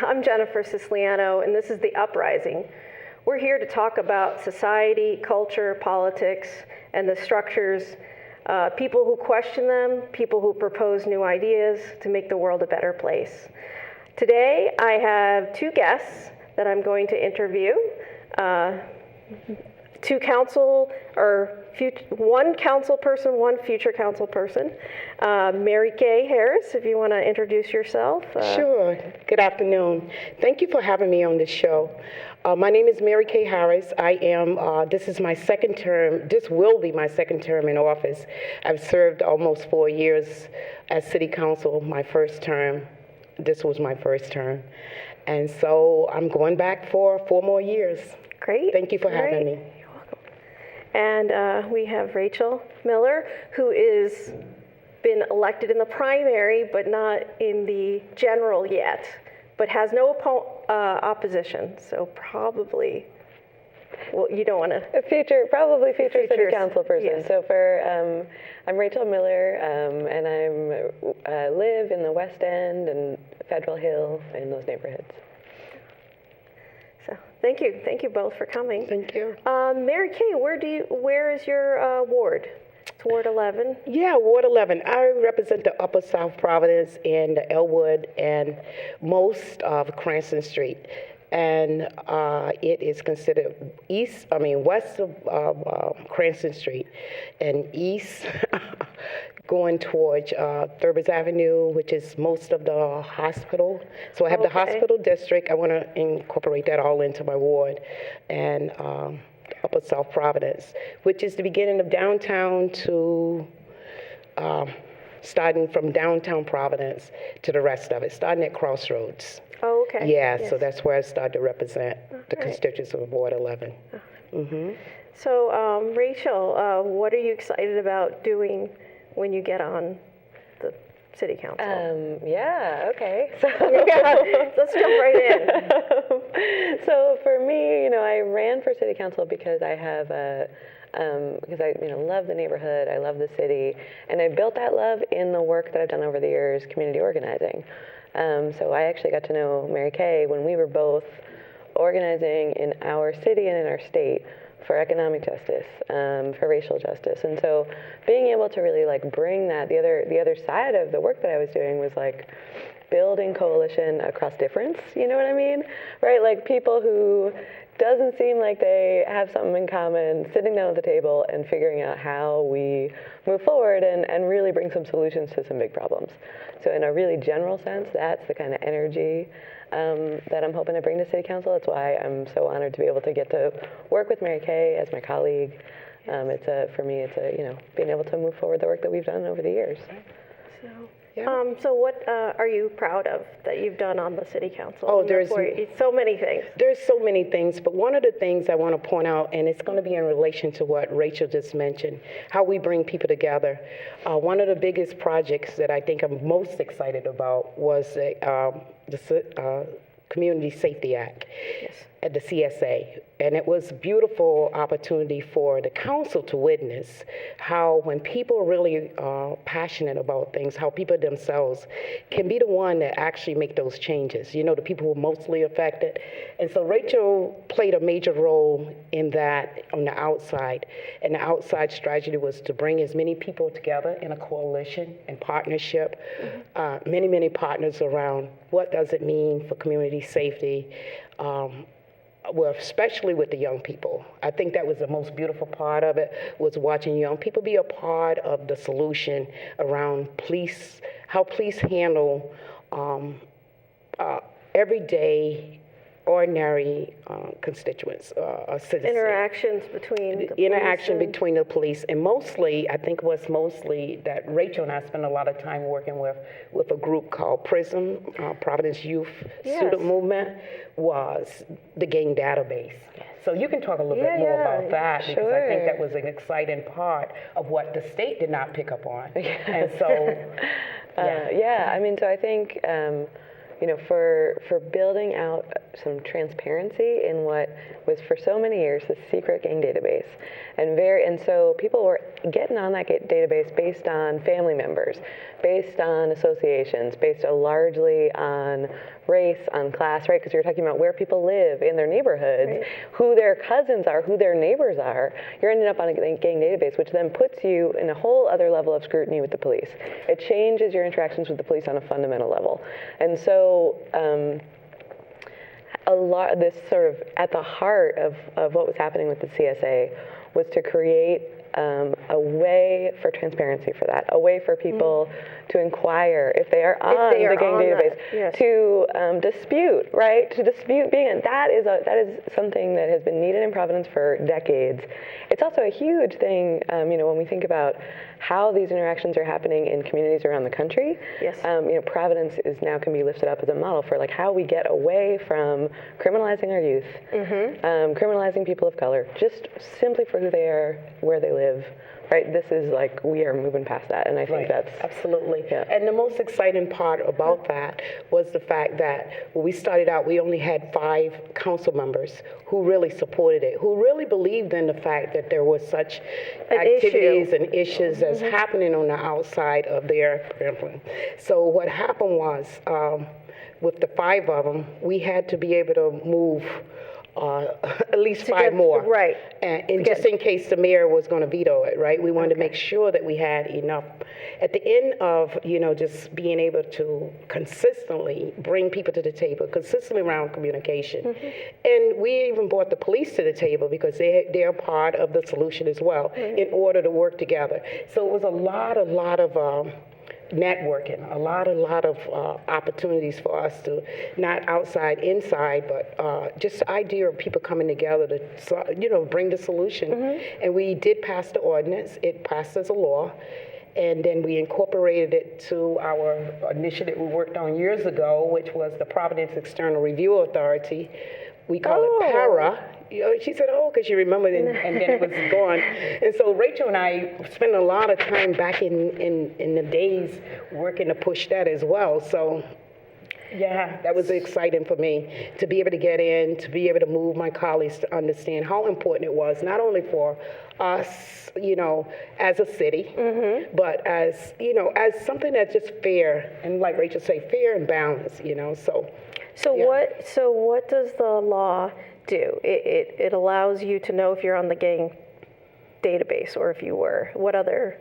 I'm Jennifer Siciliano, and this is the Uprising. We're here to talk about society, culture, politics, and the structures, people who question them, people who propose new ideas to make the world a better place. Today, I have two guests that I'm going to interview. One council person, one future council person. Mary Kay Harris, if you want to introduce yourself. Sure. Good afternoon. Thank you for having me on this show. My name is Mary Kay Harris. I am, this is my second term, this will be my second term in office. I've served almost 4 years as city council, my first term. This was my first term. And so I'm going back for 4 more years. Great. Thank you for having me. And we have Rachel Miller, who is been elected in the primary, but not in the general yet, but has no opposition. So probably, well, you don't want to. Probably future city council person. Yes. So I'm Rachel Miller, and I live in the West End and Federal Hill in those neighborhoods. So thank you both for coming. Thank you. Mary Kay, where is your ward? It's Ward 11. Yeah, Ward 11. I represent the Upper South Providence and the Elwood and most of Cranston Street. And it is considered west of Cranston Street and east going towards Thurbers Avenue, which is most of the hospital. So I have the hospital district. I want to incorporate that all into my ward. And Upper South Providence, which is the beginning of downtown to starting from downtown Providence to the rest of it, starting at Crossroads. Oh, okay. Yeah, yes. So that's where I started to represent the constituents of Ward 11. Mm-hmm. So, Rachel, what are you excited about doing when you get on the city council? Okay. So let's jump right in. So for me, I ran for city council because I have because I love the neighborhood, I love the city, and I built that love in the work that I've done over the years, community organizing. So I actually got to know Mary Kay when we were both organizing in our city and in our state for economic justice, for racial justice. And so being able to really bring that, the other side of the work that I was doing was building coalition across difference, you know what I mean? Right, people who doesn't seem like they have something in common, sitting down at the table and figuring out how we move forward and really bring some solutions to some big problems. So in a really general sense, that's the kind of energy that I'm hoping to bring to City Council. That's why I'm so honored to be able to get to work with Mary Kay as my colleague. For me, being able to move forward the work that we've done over the years. So what are you proud of that you've done on the city council? Oh, there's so many things. There's so many things, but one of the things I want to point out, and it's going to be in relation to what Rachel just mentioned, how we bring people together. One of the biggest projects that I think I'm most excited about was the Community Safety Act. Yes. At the CSA, and it was a beautiful opportunity for the council to witness how when people really are passionate about things, how people themselves can be the one that actually make those changes, the people who are mostly affected. And so Rachel played a major role in that on the outside, and the outside strategy was to bring as many people together in a coalition and partnership, many partners around what does it mean for community safety, well, especially with the young people. I think that was the most beautiful part of it, was watching young people be a part of the solution around police, how police handle everyday, ordinary constituents, citizens. Interactions between the police, and mostly, I think what's mostly that Rachel and I spend a lot of time working with a group called PRISM, Providence Youth Student Movement, was the gang database. So you can talk a little bit more about that, because I think that was an exciting part of what the state did not pick up on. And so, so I think, for building out some transparency in what was for so many years the secret gang database, and so people were getting on that database based on family members, based on associations, based largely on race, on class, right? Because you're talking about where people live in their neighborhoods, right, who their cousins are, who their neighbors are. You're ending up on a gang database, which then puts you in a whole other level of scrutiny with the police. It changes your interactions with the police on a fundamental level. And so this sort of at the heart of what was happening with the CSA was to create a way for transparency for that, a way for people to inquire if they are on the gang database, yes, to dispute, right? To dispute being, that is something that has been needed in Providence for decades. It's also a huge thing, when we think about how these interactions are happening in communities around the country. Yes. Providence can be lifted up as a model for like how we get away from criminalizing our youth, criminalizing people of color, just simply for who they are, where they live. Right, this is like, we are moving past that, and I think that's... Absolutely. Yeah. And the most exciting part about that was the fact that when we started out, we only had 5 council members who really supported it, who really believed in the fact that there was such activities and issues that's happening on the outside of their precinct. So what happened was, with the 5 of them, we had to be able to move at least 5 more. Right. And just in case the mayor was going to veto it, right? We wanted to make sure that we had enough. At the end of, just being able to consistently bring people to the table, consistently around communication. And we even brought the police to the table because they're part of the solution as well in order to work together. So it was a lot of networking, a lot of opportunities for us to, not outside, inside, but just the idea of people coming together to, bring the solution. And we did pass the ordinance. It passed as a law. And then we incorporated it to our initiative we worked on years ago, which was the Providence External Review Authority. We call it PARA. She said, because she remembered, and then it was gone. And so Rachel and I spent a lot of time back in the days working to push that as well. So, yeah, that was exciting for me to be able to get in, to be able to move my colleagues to understand how important it was, not only for us, as a city, but as, as something that's just fair, and like Rachel said, fair and balanced, So what does the law do? It allows you to know if you're on the gang database or if you were. What other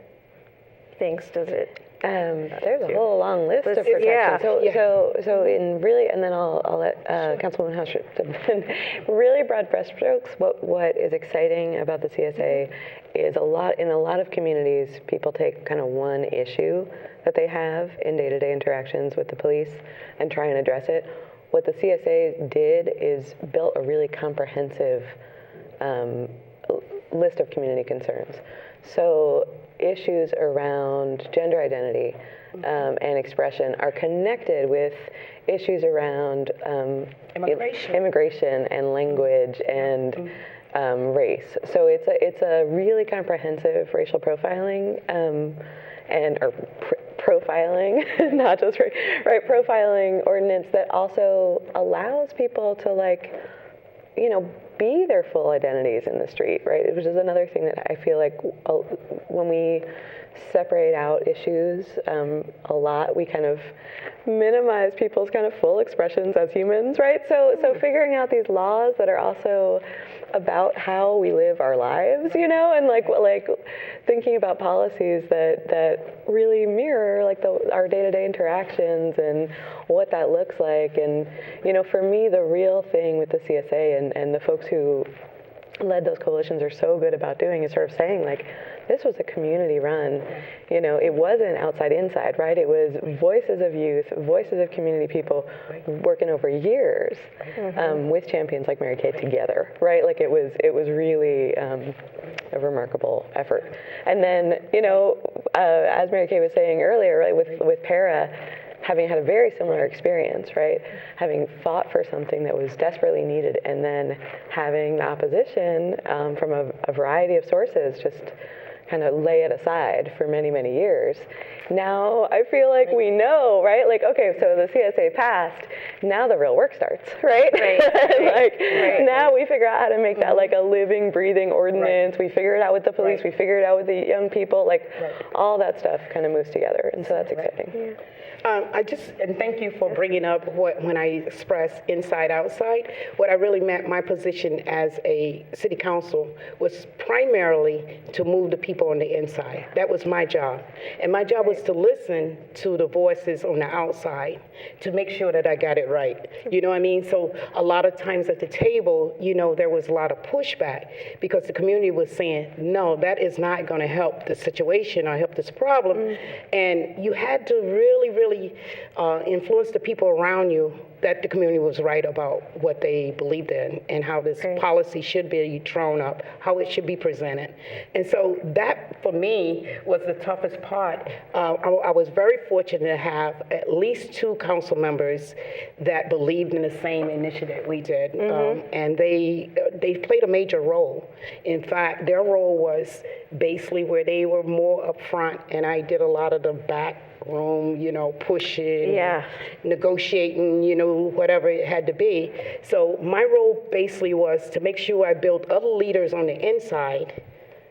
things does it? There's a whole long list of protections. Yeah. So in really, and then I'll let Councilwoman House in really broad brushstrokes. What is exciting about the CSA is in a lot of communities, people take kind of one issue that they have in day-to-day interactions with the police and try and address it. What the CSA did is built a really comprehensive list of community concerns. So issues around gender identity and expression are connected with issues around immigration and language and race. So it's a really comprehensive racial profiling profiling, not just right, profiling ordinance that also allows people to be their full identities in the street, right? Which is another thing that I feel like when we separate out issues a lot, we kind of minimize people's kind of full expressions as humans, right? So figuring out these laws that are also about how we live our lives, and like thinking about policies that really mirror our day-to-day interactions and what that looks like. And for me, the real thing with the CSA and the folks who led those coalitions are so good about doing is sort of saying this was a community run. It wasn't outside inside, right? It was voices of youth, voices of community people working over years with champions like Mary Kay together, right? It was really a remarkable effort. And then, as Mary Kay was saying earlier, right, with Para, having had a very similar experience, right? Having fought for something that was desperately needed and then having the opposition from a variety of sources just kind of lay it aside for many, many years. Now I feel like we know, right? Like, okay, so the CSA passed, now the real work starts, right? Now we figure out how to make that like a living, breathing ordinance. We figure it out with the police, we figure it out with the young people, like all that stuff kind of moves together, and so that's exciting. And thank you for bringing up when I expressed inside, outside, what I really meant, my position as a city council was primarily to move the people on the inside. That was my job. And my job was to listen to the voices on the outside to make sure that I got it right. You know what I mean? So a lot of times at the table, you know, there was a lot of pushback because the community was saying, no, that is not going to help the situation or help this problem. And you had to really influence the people around you that the community was right about what they believed in and how this policy should be drawn up, how it should be presented. And so that, for me, was the toughest part. I was very fortunate to have at least 2 council members that believed in the same initiative we did, and they played a major role. In fact, their role was basically where they were more upfront, and I did a lot of the back room, you know, pushing, negotiating, you know, whatever it had to be. So my role basically was to make sure I built other leaders on the inside,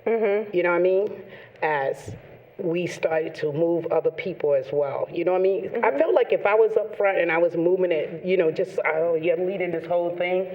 you know what I mean, as we started to move other people as well. You know what I mean? I felt like if I was up front and I was moving it, you know, just leading this whole thing,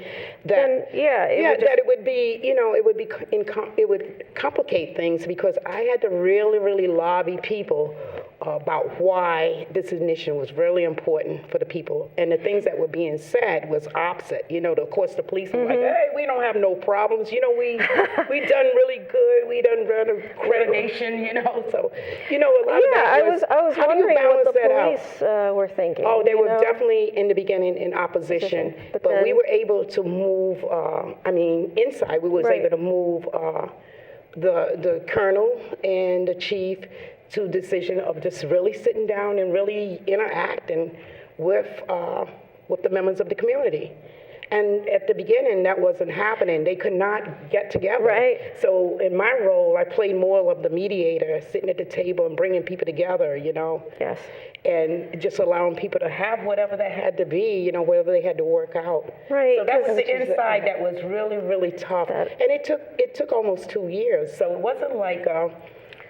that it would be, you know, it would complicate things because I had to really lobby people about why this initiative was really important for the people, and the things that were being said was opposite. You know, of course, the police were like, "Hey, we don't have no problems. You know, we done really good. We done run accreditation. You know, so you know a lot of that was. I was wondering what the police were thinking. Oh, they were definitely in the beginning in opposition, but we were able to move. Inside we was able to move the colonel and the chief to a decision of just really sitting down and really interacting with the members of the community. And at the beginning, that wasn't happening. They could not get together. Right. So in my role, I played more of the mediator, sitting at the table and bringing people together, you know. Yes. And just allowing people to have whatever that had to be, you know, whatever they had to work out. Right. So that was the inside that was really tough. And it took almost 2 years. So it wasn't like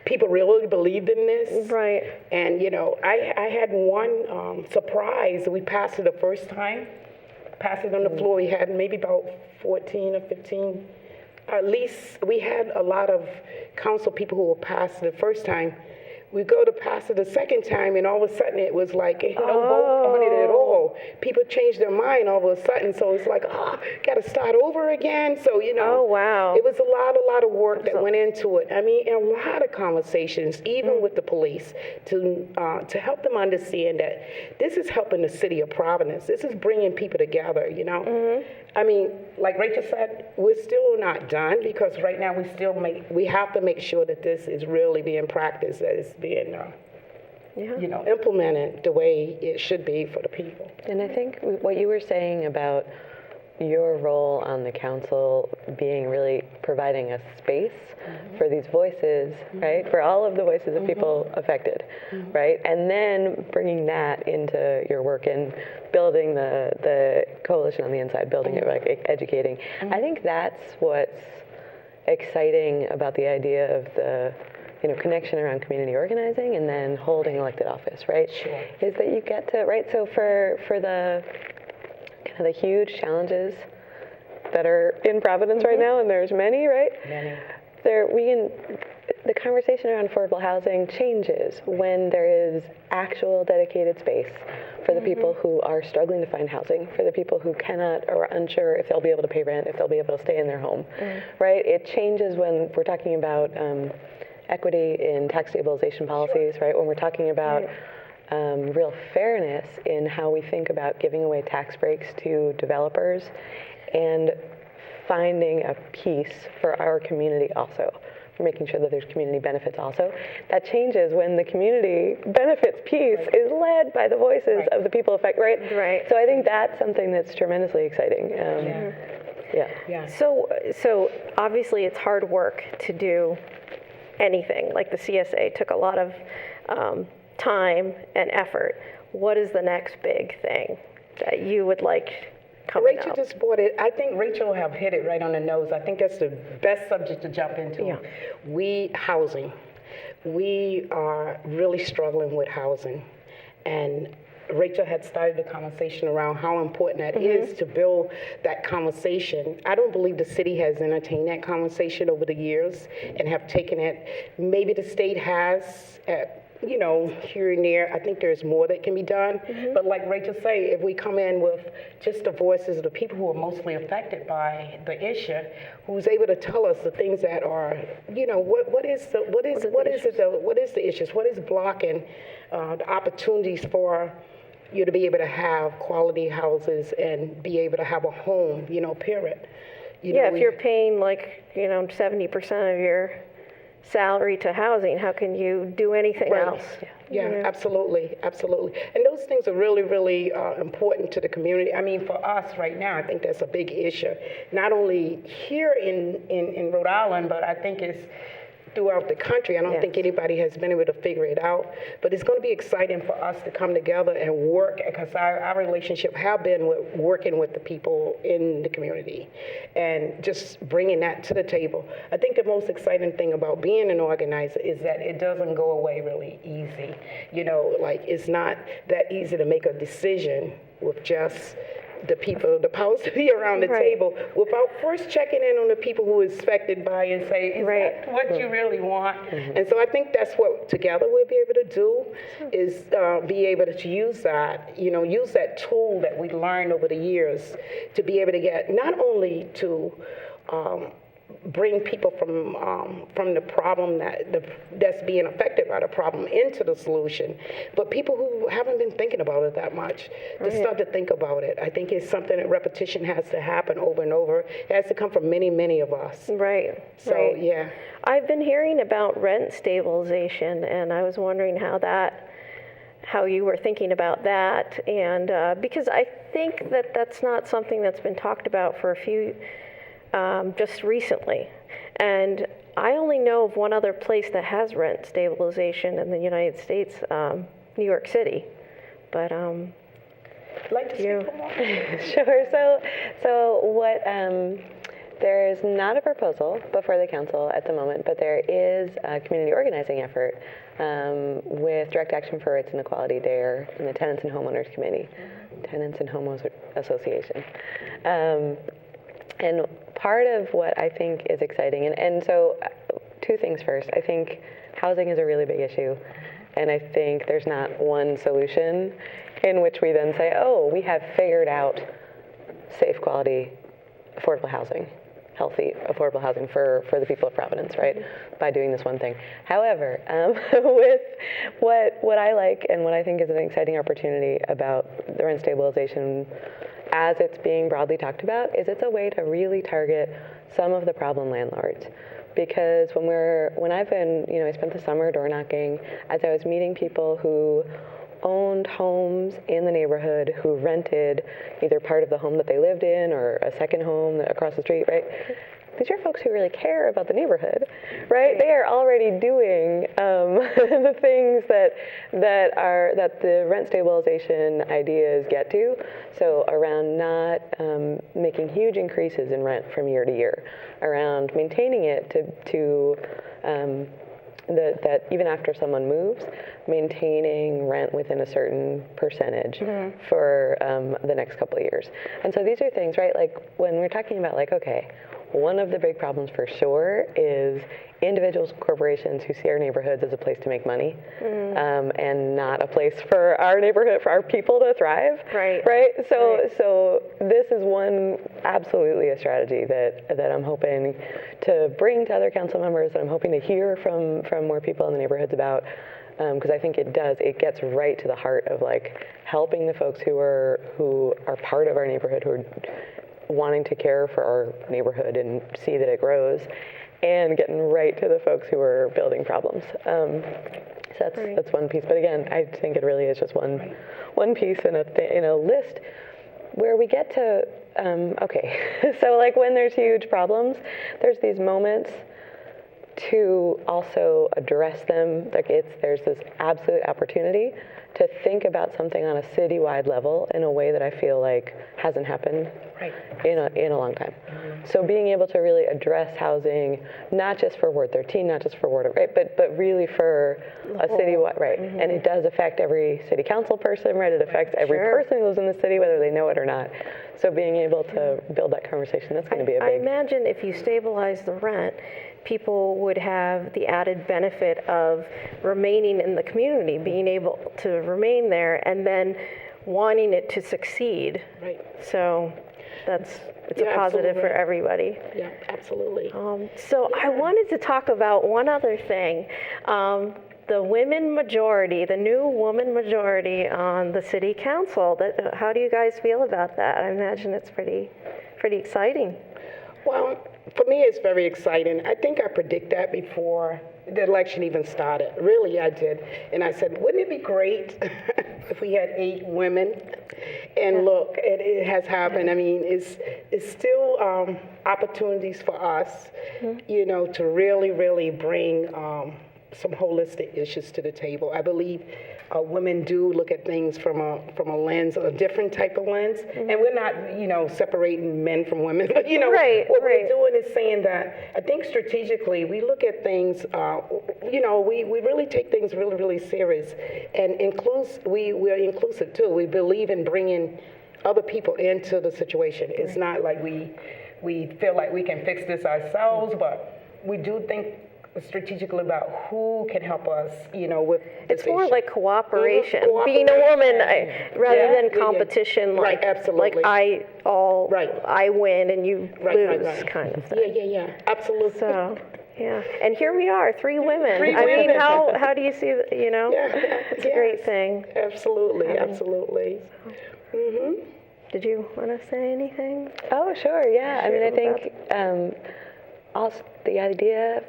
people really believed in this. Right. And, you know, I had one surprise. We passed it the first time. Passed it on the floor. We had maybe about 14 or 15. At least we had a lot of council people who were passed it the first time. We go to pass it the second time, and all of a sudden it was like, you don't vote on it at all. People changed their mind all of a sudden, so it's like, got to start over again. So, you know, it was a lot of work that went into it. I mean, and a lot of conversations, even with the police, to help them understand that this is helping the city of Providence. This is bringing people together, you know. I mean, like Rachel said, we're still not done because right now we have to make sure that this is really being practiced, that it's being you know, implemented the way it should be for the people. And I think what you were saying about your role on the council being really providing a space for these voices, right? For all of the voices of people affected, right? And then bringing that into your work and building the coalition on the inside, building it, like educating. I think that's what's exciting about the idea of the connection around community organizing and then holding elected office, right? Sure. Is that you get to, right? So for the kind of the huge challenges that are in Providence right now, and there's many, right? Many. The conversation around affordable housing changes when there is actual dedicated space for the people who are struggling to find housing, for the people who cannot or are unsure if they'll be able to pay rent, if they'll be able to stay in their home, right? It changes when we're talking about equity in tax stabilization policies, right? When we're talking about real fairness in how we think about giving away tax breaks to developers and finding a piece for our community also, for making sure that there's community benefits also. That changes when the community benefits piece is led by the voices of the people affected, right? Right. So I think that's something that's tremendously exciting. So obviously it's hard work to do anything. Like the CSA took a lot of time and effort. What is the next big thing that you would like coming Rachel up? just brought it. I think Rachel have hit it right on the nose. I think that's the best subject to jump into. Yeah. Housing. We are really struggling with housing. And Rachel had started the conversation around how important that is to build that conversation. I don't believe the city has entertained that conversation over the years and have taken it. Maybe the state has, here and there. I think there's more that can be done. But like Rachel say, if we come in with just the voices of the people who are mostly affected by the issue, who's able to tell us the things that are, what is the issues? What is blocking the opportunities for you to be able to have quality houses and be able to have a home, period. If you're paying 70% of your salary to housing, how can you do anything else? Yeah, absolutely. And those things are really, really important to the community. I mean, for us right now, I think that's a big issue. Not only here in Rhode Island, but I think it's throughout the country. I don't think anybody has been able to figure it out, but it's going to be exciting for us to come together and work, because our relationship have been with working with the people in the community and just bringing that to the table. I think the most exciting thing about being an organizer is that it doesn't go away really easy. It's not that easy to make a decision with just the people, the powers to be around the table, without first checking in on the people who is affected by it and say, is that what you really want? And so I think that's what together we'll be able to do, is be able to use that, use that tool that we learned over the years to be able to get not only to bring people from the problem that's being affected by the problem into the solution, but people who haven't been thinking about it that much to start to think about it. I think it's something that repetition has to happen over and over. It has to come from many, many of us. Right. So yeah. I've been hearing about rent stabilization, and I was wondering how you were thinking about that, and because I think that's not something that's been talked about for a few. Just recently. And I only know of one other place that has rent stabilization in the United States, New York City. But like to speak more? Sure. So what? There is not a proposal before the council at the moment, but there is a community organizing effort with Direct Action for Rights and Equality there in the Tenants and Homeowners Committee, Tenants and Homeowners Association. And part of what I think is exciting, and so two things first. I think housing is a really big issue, and I think there's not one solution in which we then say, oh, we have figured out safe, quality, affordable housing, healthy, affordable housing for the people of Providence, right, by doing this one thing. However, with what I like and what I think is an exciting opportunity about the rent stabilization as it's being broadly talked about, is it's a way to really target some of the problem landlords. Because when I've been, I spent the summer door knocking, as I was meeting people who owned homes in the neighborhood, who rented either part of the home that they lived in or a second home across the street, right? These are folks who really care about the neighborhood, right? They are already doing the things that the rent stabilization ideas get to. So around not making huge increases in rent from year to year, around maintaining it to that even after someone moves, maintaining rent within a certain percentage for the next couple of years. And so these are things, right? Like when we're talking about okay, one of the big problems for sure is individuals and corporations who see our neighborhoods as a place to make money and not a place for our neighborhood, for our people to thrive. Right. So this is absolutely a strategy that I'm hoping to bring to other council members, that I'm hoping to hear from more people in the neighborhoods about, because I think it gets right to the heart of helping the folks who are part of our neighborhood, who are wanting to care for our neighborhood and see that it grows, and getting right to the folks who are building problems. So that's one piece. But again, I think it really is just one piece in a list where we get to okay. So when there's huge problems, there's these moments to also address them. Like there's this absolute opportunity to think about something on a citywide level in a way that I feel like hasn't happened in a long time. So being able to really address housing, not just for Ward 13, not just for Ward, right, but really for a citywide, right. And it does affect every city council person, right? It affects every person who lives in the city, whether they know it or not. So being able to build that conversation, that's going to be a big. I imagine if you stabilize the rent, people would have the added benefit of remaining in the community, being able to remain there, and then wanting it to succeed. Right. So it's a positive for everybody. Yeah, absolutely. So I wanted to talk about one other thing. The women majority, the new woman majority on the city council. How do you guys feel about that? I imagine it's pretty exciting. Well, for me, it's very exciting. I think I predicted that before the election even started. Really, I did. And I said, wouldn't it be great if we had 8 women? And look, it has happened. I mean, it's still opportunities for us, to really bring some holistic issues to the table. I believe women do look at things from a lens, a different type of lens, and we're not, separating men from women. But what we're doing is saying that I think strategically we look at things. We really take things really serious, and we're inclusive too. We believe in bringing other people into the situation. It's not like we feel like we can fix this ourselves, but we do think strategically about who can help us, with this It's more issue. like cooperation. Being a woman, rather than competition, Right, absolutely. I win and you lose, kind of thing. Yeah, absolutely. So, yeah, and here we are, 3 women. Three I mean, women. how do you see that? It's a great Yes. thing. Absolutely. Did you want to say anything? Oh, sure, yeah. I mean, I think also the idea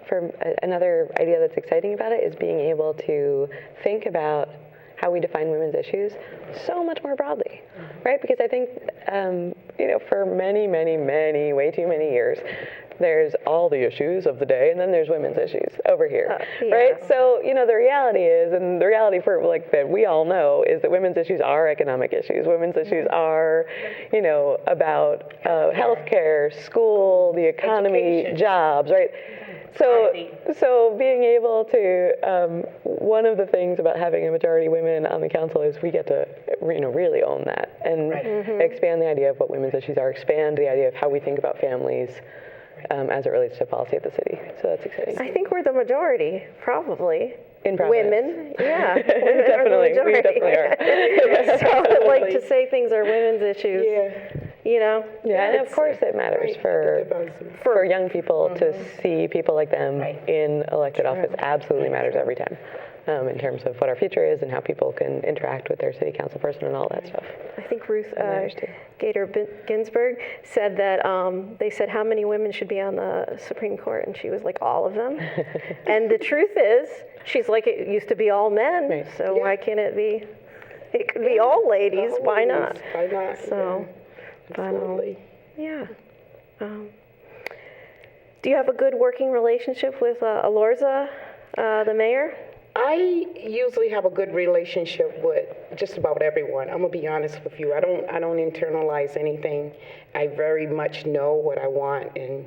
another idea that's exciting about it is being able to think about how we define women's issues so much more broadly, right? Because I think, for many, way too many years, there's all the issues of the day, and then there's women's issues over here, right? So, the reality is, and the reality for that we all know is that women's issues are economic issues. Women's issues are, about healthcare, school, the economy, education, jobs, right? So being able to, one of the things about having a majority women on the council is we get to, really own that and expand the idea of what women's issues are, expand the idea of how we think about families as it relates to policy at the city. So that's exciting. I think we're the majority, probably. In Providence. Women, yeah. Definitely, we definitely are. So, like, to say things are women's issues. Yeah, and of course it matters for young people to see people like them in elected office. Absolutely matters every time, in terms of what our future is and how people can interact with their city council person and all that stuff. I think Ruth Gator Ginsburg said that they said how many women should be on the Supreme Court, and she was like, all of them. And the truth is, she's like, it used to be all men, so why can't it be? It could be all ladies. Why not? Why not? So. Absolutely. Do you have a good working relationship with Alorza, the mayor? I usually have a good relationship with just about everyone. I'm gonna be honest with you. I don't internalize anything. I very much know what I want, and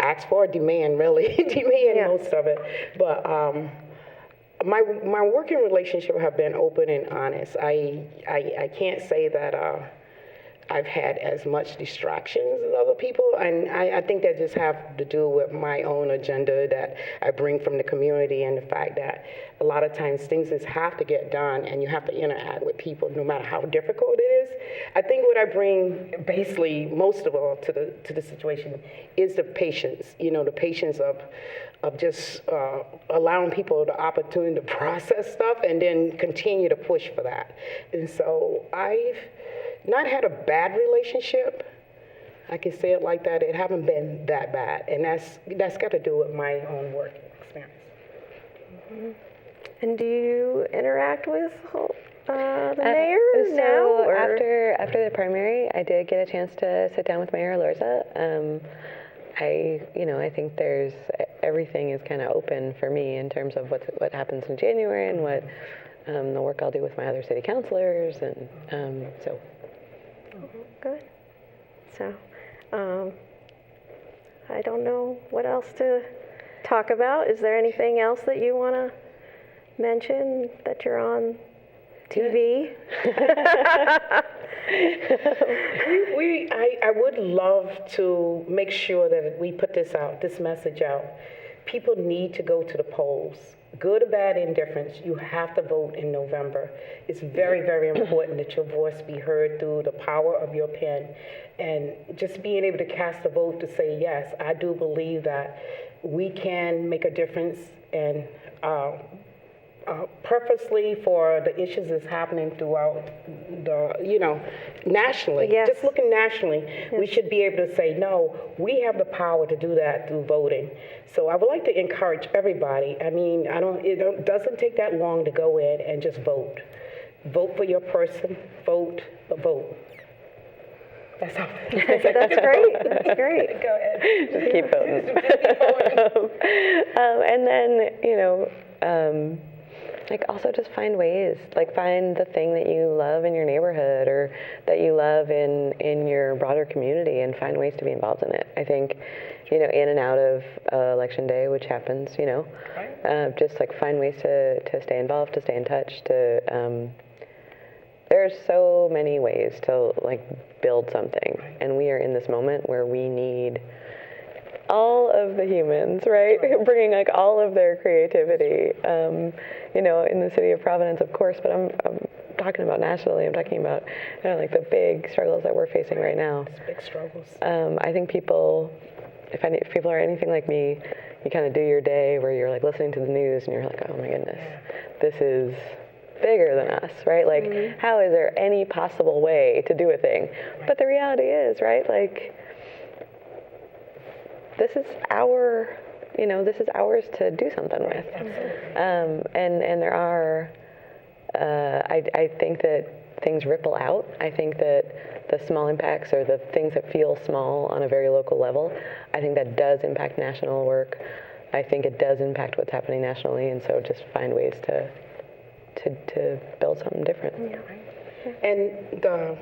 ask for, demand really, most of it. But my working relationship have been open and honest. I can't say that I've had as much distractions as other people, and I think that just have to do with my own agenda that I bring from the community, and the fact that a lot of times things just have to get done, and you have to interact with people no matter how difficult it is. I think what I bring basically most of all to the situation is the patience. The patience of just allowing people the opportunity to process stuff and then continue to push for that. And so I've not had a bad relationship. I can say it like that. It haven't been that bad, and that's got to do with my own work experience. And do you interact with the mayor now? So or? after the primary, I did get a chance to sit down with Mayor Alorza. I think everything is kind of open for me in terms of what happens in January and what the work I'll do with my other city councilors, and so. Good. So, I don't know what else to talk about. Is there anything else that you want to mention that you're on TV? I would love to make sure that we put this message out. People need to go to the polls. Good or bad indifference, you have to vote in November. It's very, very important that your voice be heard through the power of your pen. And just being able to cast a vote to say, yes, I do believe that we can make a difference, and purposely for the issues that's happening throughout nationally. Yes. Just looking nationally, we should be able to say, no, we have the power to do that through voting. So I would like to encourage everybody. I mean, it doesn't take that long to go in and just vote. Vote for your person, vote. That's all. That's great. That's great. Go ahead. Just keep voting. And then, also just find ways, find the thing that you love in your neighborhood or that you love in your broader community, and find ways to be involved in it. I think, in and out of election day, which happens, just find ways to stay involved, to stay in touch, there's so many ways to build something, and we are in this moment where we need all of the humans, right? Bringing all of their creativity, in the city of Providence, of course, but I'm talking about nationally. I'm talking about the big struggles that we're facing right now. Big struggles. I think if people are anything like me, you kind of do your day where you're listening to the news and you're like, oh my goodness, this is bigger than us, right? How is there any possible way to do a thing? But the reality is, right? This is ours to do something with. And there are, I think that things ripple out. I think that the small impacts, or the things that feel small on a very local level, I think that does impact national work. I think it does impact what's happening nationally, and so just find ways to build something different. Yeah. And the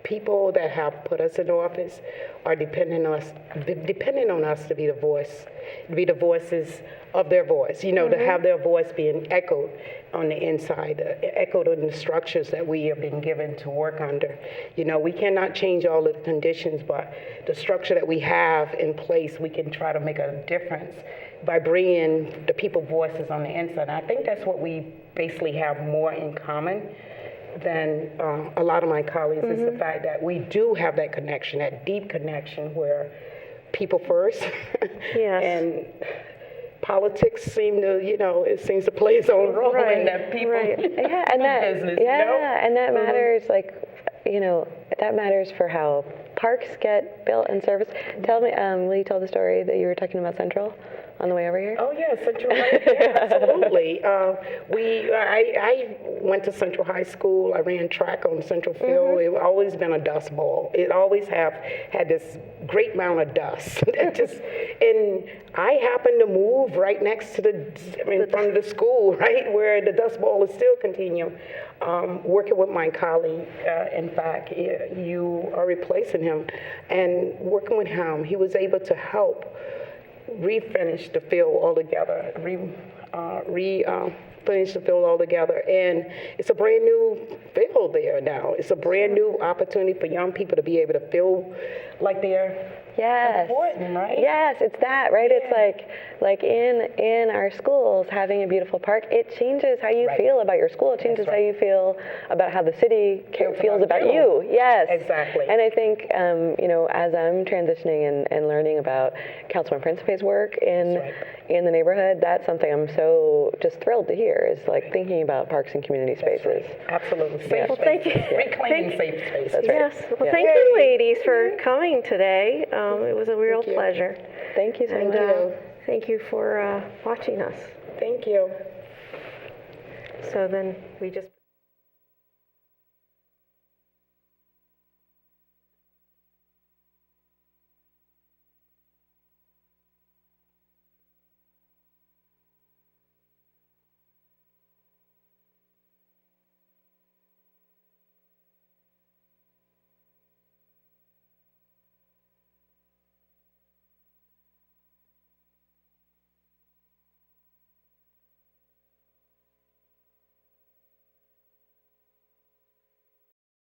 people that have put us in office are depending on us to be the voice, to be the voices of their voice, to have their voice being echoed on the inside, echoed in the structures that we have been given to work under. We cannot change all the conditions, but the structure that we have in place, we can try to make a difference by bringing the people voices on the inside. And I think that's what we basically have more in common than a lot of my colleagues, is the fact that we do have that connection, that deep connection where people first. Yes. And politics seems to play its own role in that people business. Yeah, and that matters, that matters for how parks get built and serviced. Tell me, will you tell the story that you were talking about Central on the way over here? Oh yeah, Central. Yeah, absolutely. I went to Central High School. I ran track on Central Field. It's always been a dust bowl. It always had this great amount of dust. And I happened to move right next to in front of the school, right where the dust bowl is still continuing. Working with my colleague, in fact, you are replacing him, and working with him, he was able to help refinish the field altogether, finish the field altogether, and it's a brand new field there now. It's a brand new opportunity for young people to be able to feel like they're important, right? Yes, it's that, right? Yeah. It's like in our schools, having a beautiful park, it changes how you feel about your school. It changes how you feel about how the city feels about you. Yes. Exactly. And I think, as I'm transitioning and learning about Councilman Principe's work in the neighborhood, that's something I'm so just thrilled to hear, is thinking about parks and community spaces. Right. Absolutely. Safe Well, thank you. Reclaiming safe spaces. That's right. Yes. Well, thank you, ladies, for coming today. It was a real pleasure. Thank you so And much. thank you for watching us. Thank you. So then we just...